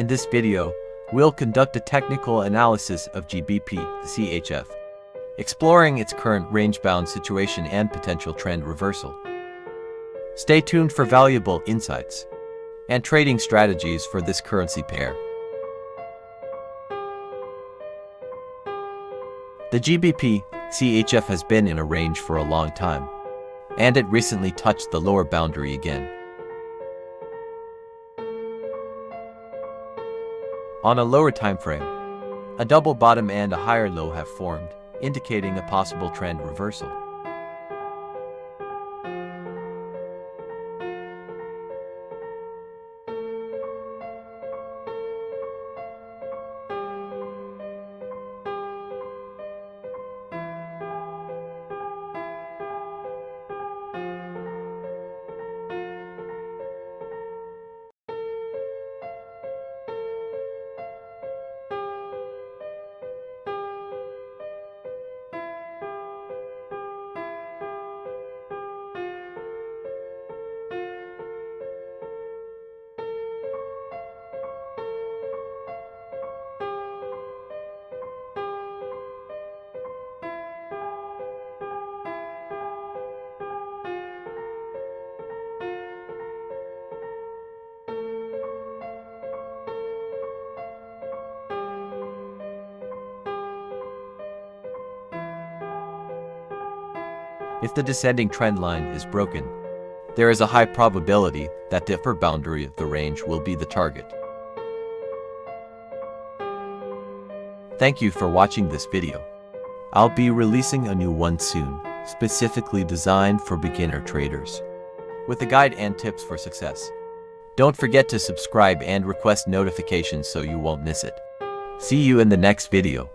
In this video, we'll conduct a technical analysis of GBPCHF, exploring its current range-bound situation and potential trend reversal. Stay tuned for valuable insights and trading strategies for this currency pair. The GBPCHF has been in a range for a long time, and it recently touched the lower boundary again. On a lower time frame, a double bottom and a higher low have formed, indicating a possible trend reversal. If the descending trend line is broken, there is a high probability that the upper boundary of the range will be the target. Thank you for watching this video. I'll be releasing a new one soon, specifically designed for beginner traders, with a guide and tips for success. Don't forget to subscribe and request notifications so you won't miss it. See you in the next video.